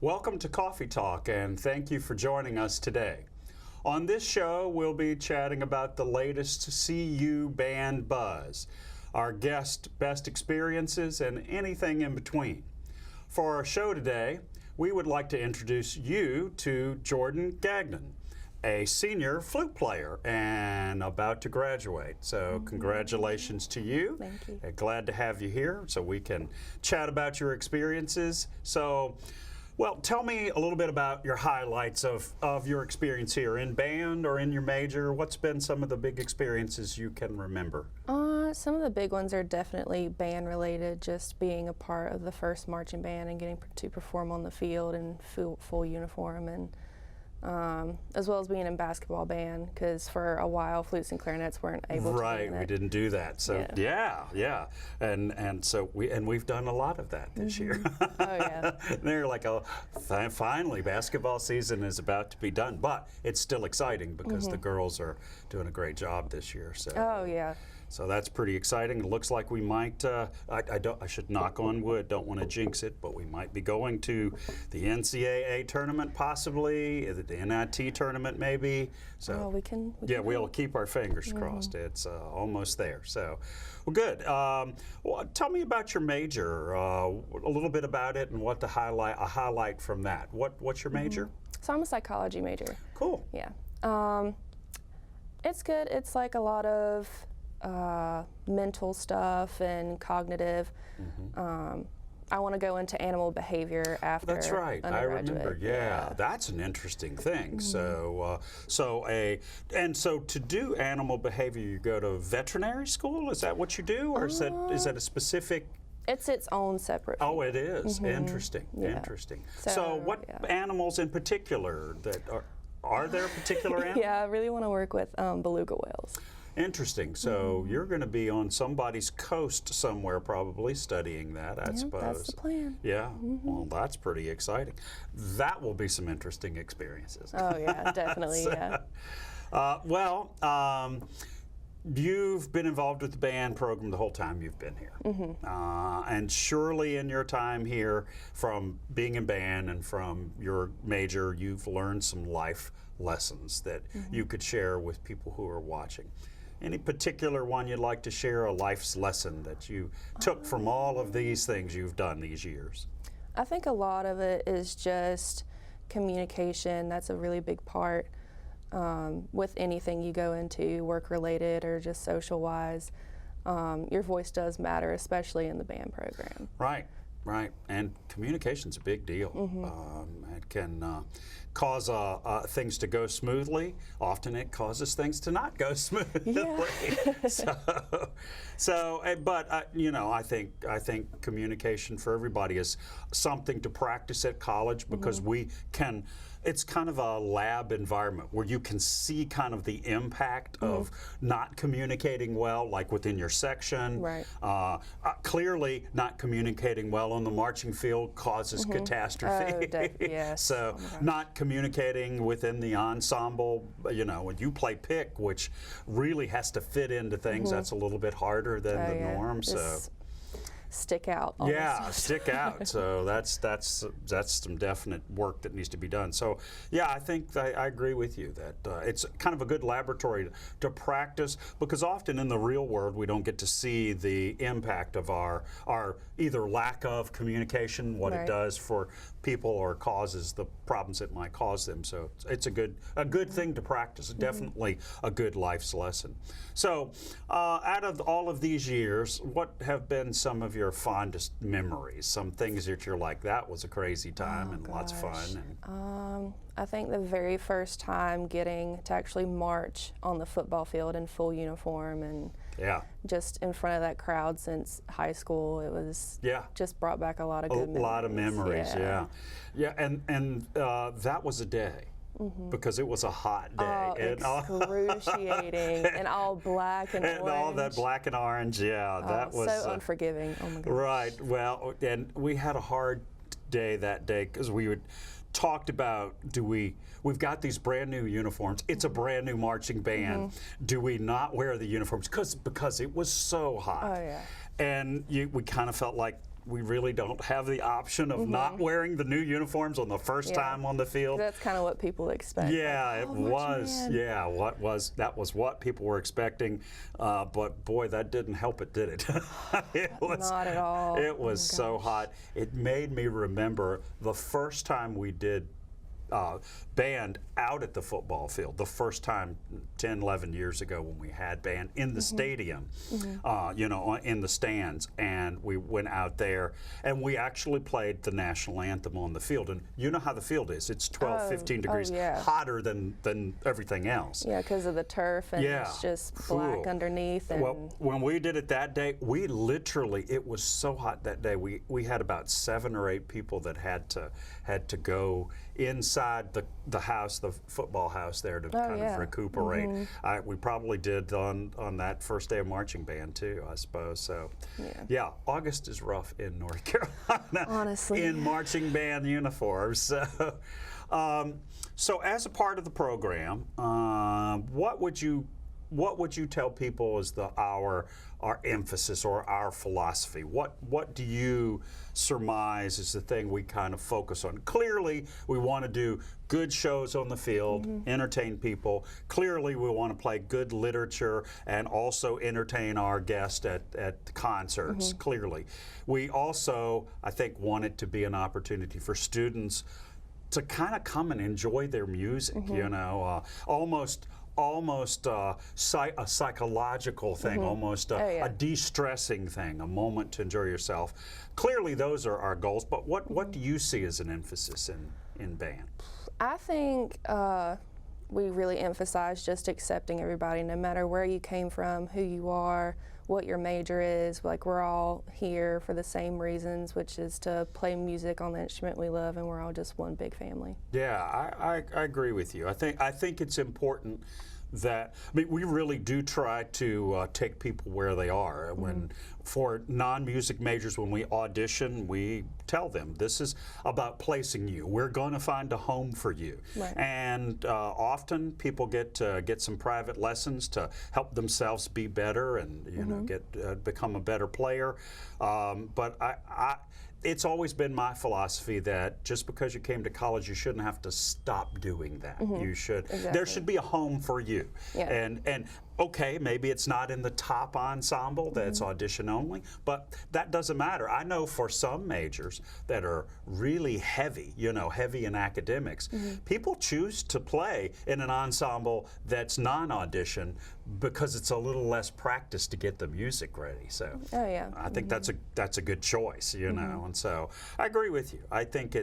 Welcome to Coffee Talk, and thank you for joining us today. On this show, we'll be chatting about the latest CU band buzz, our guest best experiences, and anything in between. For our show today, we would like to introduce you to Jordan Gagnon, a senior flute player and about to graduate. So congratulations to you. Thank you. Glad to have you here so we can chat about your experiences. So, well, tell me a little bit about your highlights of your experience here in band or in your major. What's been some of the big experiences you can remember? Some of the big ones are definitely band related, just being a part of the first marching band and getting to perform on the field in full uniform, and as well as being in basketball band, because for a while flutes and clarinets weren't able to. Right, we didn't do that. So yeah. And so we've done a lot of that this year. Oh yeah. They're like, finally basketball season is about to be done, but it's still exciting because the girls are doing a great job this year. So oh yeah. So that's pretty exciting. It looks like we might, I should knock on wood, don't want to jinx it, but we might be going to the NCAA tournament possibly, the NIT tournament maybe. So we can we'll keep our fingers crossed. It's almost there. So, well, good. Well, tell me about your major, a little bit about it and what a highlight from that. What's your major? So I'm a psychology major. Cool. Yeah. It's good. It's like a lot of mental stuff and cognitive. I want to go into animal behavior after. That's right. I remember. Yeah, that's an interesting thing. So to do animal behavior, you go to veterinary school. Is that what you do, or is that a specific? It's its own separate field. Oh, it is. Interesting. Yeah. Interesting. So what animals in particular that are there particular animals? Yeah, I really want to work with beluga whales. Interesting. So you're going to be on somebody's coast somewhere probably studying that, I suppose. That's the plan. Yeah. Well, that's pretty exciting. That will be some interesting experiences. Oh, yeah, definitely, You've been involved with the band program the whole time you've been here. And surely in your time here, from being in band and from your major, you've learned some life lessons that you could share with people who are watching. Any particular one you'd like to share, a life's lesson that you took from all of these things you've done these years? I think a lot of it is just communication. That's a really big part with anything you go into, work-related or just social-wise. Your voice does matter, especially in the band program. Right. And communication's a big deal. It can cause things to go smoothly. Often it causes things to not go smoothly. Yeah. I think communication for everybody is something to practice at college because we can. It's kind of a lab environment where you can see kind of the impact of not communicating well, like within your section. Right. Clearly, not communicating well on the marching field causes catastrophe. Oh, yes. So, not communicating within the ensemble, when you play pick, which really has to fit into things, that's a little bit harder than the norm. So. Stick out. Yeah, stick out. So that's some definite work that needs to be done. So yeah, I think I agree with you that it's kind of a good laboratory to practice, because often in the real world we don't get to see the impact of our either lack of communication, what it does for people, or causes the problems it might cause them. So it's a good thing to practice. Definitely a good life's lesson. So out of all of these years, what have been some of your fondest memories? Some things that you're like, that was a crazy time and lots of fun. And I think the very first time getting to actually march on the football field in full uniform and just in front of that crowd since high school, it was just brought back a lot of good memories. A lot of memories, and that was a day. Because it was a hot day. Excruciating. And all black and orange. And all that black and orange, that was so unforgiving. Oh my gosh. Right. Well, and we had a hard day that day because we talked about, we've got these brand new uniforms. It's a brand new marching band. Do we not wear the uniforms? Because it was so hot. Oh, yeah. And we kind of felt like we really don't have the option of not wearing the new uniforms on the first time on the field. That's kind of what people expect. Yeah, like, it oh, was. man. Yeah, that was what people were expecting. But boy, that didn't help it, did it? Not at all. It was so hot. It made me remember the first time we did band out at the football field, the first time 10, 11 years ago when we had band in the stadium, you know, in the stands, and we went out there and we actually played the national anthem on the field. And you know how the field is. It's 12, 15 degrees hotter than everything else. Yeah, because of the turf, and it's just black underneath. And well, when we did it that day, we literally, it was so hot that day, we had about 7 or 8 people that had to go inside the house, the football house there, to kind of recuperate. We probably did on that first day of marching band too, I suppose. So yeah, August is rough in North Carolina, honestly, in marching band uniforms. So as a part of the program, what would you tell people is our emphasis or our philosophy? What do you surmise is the thing we kind of focus on? Clearly, we want to do good shows on the field, entertain people. Clearly, we want to play good literature and also entertain our guests at the concerts, clearly. We also, I think, want it to be an opportunity for students to kind of come and enjoy their music, you know, almost a psychological thing, almost a de-stressing thing, a moment to enjoy yourself. Clearly, those are our goals, but what do you see as an emphasis in band? I think we really emphasize just accepting everybody, no matter where you came from, who you are, what your major is. Like, we're all here for the same reasons, which is to play music on the instrument we love, and we're all just one big family. Yeah, I agree with you. I think it's important that, I mean, we really do try to take people where they are. When for non-music majors, when we audition, we tell them this is about placing you. We're going to find a home for you. Right. And often people get some private lessons to help themselves be better and you know become a better player. But it's always been my philosophy that just because you came to college, you shouldn't have to stop doing that. You should. There should be a home for you. Yeah. And okay, maybe it's not in the top ensemble that's audition only, but that doesn't matter. I know for some majors that are really heavy, you know, heavy in academics, people choose to play in an ensemble that's non-audition because it's a little less practice to get the music ready. So I think that's a good choice, you know. And so I agree with you. I think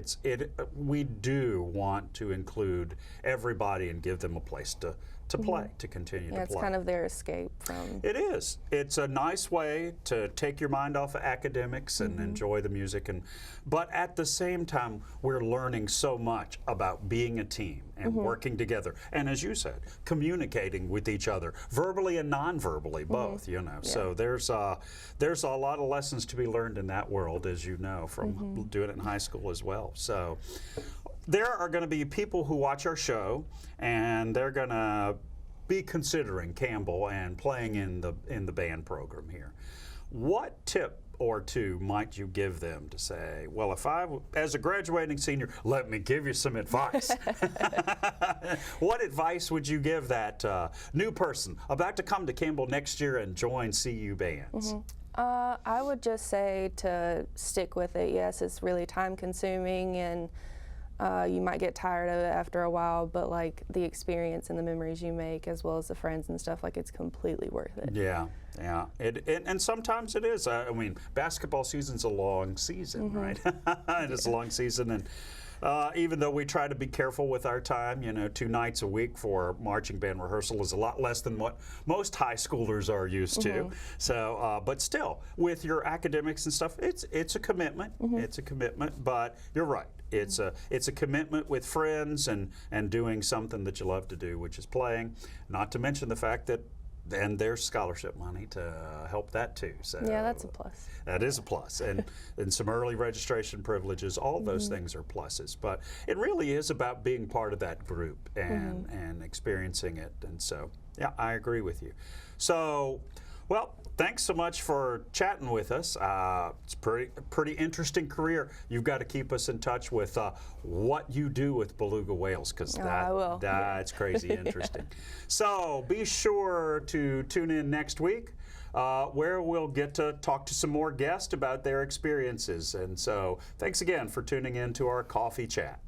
we do want to include everybody and give them a place to play, to continue to play. It's kind of their escape from... It is. It's a nice way to take your mind off of academics and enjoy the music. But at the same time, we're learning so much about being a team and working together. And as you said, communicating with each other, verbally and non-verbally, both, you know. Yeah. So there's a lot of lessons to be learned in that world, as you know, from doing it in high school as well. So there are going to be people who watch our show, and they're going to be considering Campbell and playing in the band program here. What tip or two might you give them to say, well, if as a graduating senior, let me give you some advice. What advice would you give that new person about to come to Campbell next year and join CU bands? I would just say to stick with it. Yes, it's really time consuming, and you might get tired of it after a while, but like the experience and the memories you make, as well as the friends and stuff, like it's completely worth it. Yeah, yeah. And sometimes it is. I mean, basketball season's a long season, right? It is a long season, and even though we try to be careful with our time, you know, 2 nights a week for marching band rehearsal is a lot less than what most high schoolers are used to. So, but still, with your academics and stuff, it's a commitment. It's a commitment, but you're right. It's a commitment with friends and doing something that you love to do, which is playing. Not to mention the fact that there's scholarship money to help that too. So yeah, that's a plus. That is a plus, and some early registration privileges. All those things are pluses. But it really is about being part of that group and experiencing it. And so yeah, I agree with you. So Well, thanks so much for chatting with us. It's pretty interesting career. You've got to keep us in touch with what you do with beluga whales, because that's crazy interesting. So be sure to tune in next week, where we'll get to talk to some more guests about their experiences. And so thanks again for tuning in to our coffee chat.